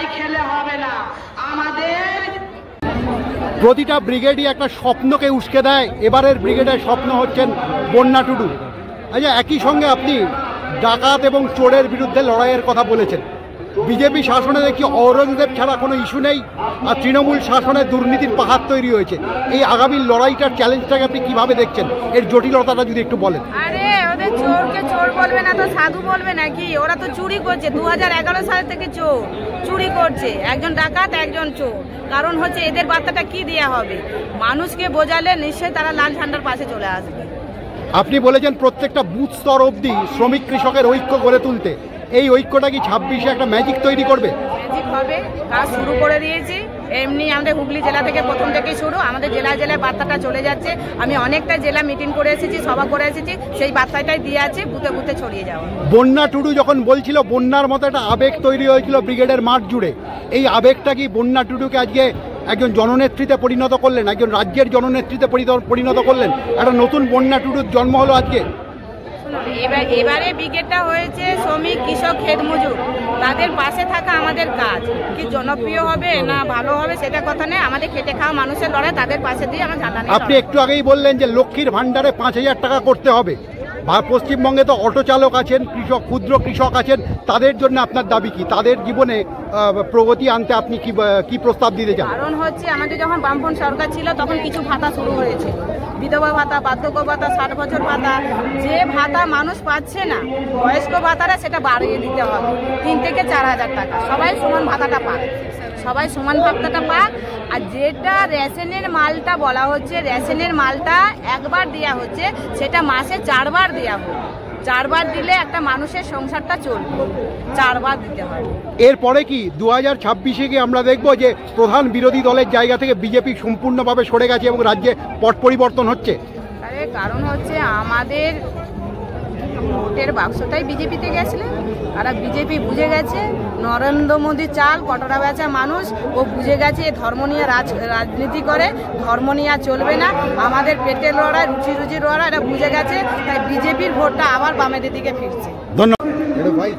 লড়াই খেলে হবে না। আমাদের প্রতিটা ব্রিগেডই একটা স্বপ্নকে উস্কে দেয়। এবারের ব্রিগেডের স্বপ্ন হচ্ছেন বন্যা টুডু। আচ্ছা, একই সঙ্গে আপনি ডাকাত এবং চোরের বিরুদ্ধে লড়াইয়ের কথা বলেছেন। বিজেপি শাসনে দেখি ঔরঙ্গজেব ছাড়া কোনো ইস্যু নেই, আর তৃণমূল শাসনে দুর্নীতির পাহাড় তৈরি হয়েছে। এই আগামী লড়াইটার চ্যালেঞ্জটাকে আপনি কিভাবে দেখছেন? এর জটিলতাটা যদি একটু বলেন। আরে ওদের চোরকে চোর বলবে না তো সাধু বলবে নাকি? ওরা তো চুরি করছে, 2011 সাল থেকে চুরি করছে। একজন ডাকাত, একজন চোর। কারণ হচ্ছে এদের বার্তাটা কি দেওয়া হবে? মানুষকে বোঝালে নিশ্চয়ই তারা লাল ঝান্ডার পাশে চলে আসবে। আপনি বলেছেন প্রত্যেকটা বুথ স্তর অবধি শ্রমিক কৃষকের ঐক্য গড়ে তুলতে। এই ঐক্যটা কি 26-এ একটা ম্যাজিক তৈরি করবে? ম্যাজিক হবে, কাজ শুরু করে দিয়েছি। এমনি আমাদের হুগলি জেলা থেকে প্রথম থেকে শুরু, আমাদের জেলায় জেলায় বার্তাটা চলে যাচ্ছে। আমি অনেকটা জেলা মিটিং করে এসেছি, সভা করে এসেছি, সেই বার্তাটাই দিয়ে আছে বুথে বুথে ছড়িয়ে যাওয়া। বন্যা টুডু যখন বলছিল বন্যার মতো একটা আবেগ তৈরি হয়েছিল ব্রিগেডের মাঠ জুড়ে, এই আবেগটা কি বন্যা টুডুকে আজকে একজন জননেত্রীতে পরিণত করলেন, একজন রাজ্যের জননেত্রীতে পরিণত করলেন? একটা নতুন বন্যা টুডুর জন্ম হলো আজকে। এবারে ব্রিগেডটা হয়েছে শ্রমিক, কৃষক, ক্ষেত মজুর, তাদের পাশে থাকা আমাদের কাজ। কি জনপ্রিয় হবে না ভালো হবে সেটা কথা নেই, আমাদের খেটে খাওয়া মানুষের লড়াই, তাদের পাশে দিয়ে আমরা ঝান্ডা নিয়ে। আপনি একটু আগেই বললেন যে লক্ষ্মীর ভান্ডারে 5000 টাকা করতে হবে। পশ্চিমবঙ্গে তো অটো চালক আছেন, কৃষক, ক্ষুদ্র কৃষক আছেন, তাদের জন্য আপনার দাবি কি? তাদের জীবনে প্রগতি আনতে আপনি কি প্রস্তাব দিতে চান? কারণ হচ্ছে আমাদের যখন বামফ্রন্ট সরকার ছিল তখন কিছু ভাতা শুরু হয়েছে, বিধবা ভাতা, বার্ধক্য ভাতা, 60 বছর ভাতা। যে ভাতা মানুষ পাচ্ছে না, বয়স্ক ভাতারা সেটা বাড়িয়ে দিতে হবে 3 থেকে 4000 টাকা। সবাই সমান ভাতাটা পাক, সবাই সমান ভাতাটা পাক। আর যেটা রেশনের মালটা বলা হচ্ছে, রেশনের মালটা একবার দেওয়া হচ্ছে, সেটা মাসে 4 বার দেওয়া হবে। 4 বার দিলে একটা মানুষের সংসারটা চলবে, 4 বার দিতে হয়। এরপরে কি 2026-এ কি আমরা দেখবো যে প্রধান বিরোধী দলের জায়গা থেকে বিজেপি সম্পূর্ণভাবে সরে গেছে এবং রাজ্যে পট পরিবর্তন হচ্ছে? আরে কারণ হচ্ছে আমাদের ভোটের বাক্সটাই বিজেপিতে গেছিল। তারা বিজেপি বুঝে গেছে নরেন্দ্র মোদী চাল কটরা বেচা মানুষ, ও বুঝে গেছে ধর্ম নিয়ে রাজনীতি করে, ধর্ম নিয়ে চলবে না, আমাদের পেটের লড়াই, রুজির লড়াই, এটা বুঝে গেছে। তাই বিজেপির ভোটটা আবার বামেদের দিকে ফিরছে। ধন্যবাদ ভাই।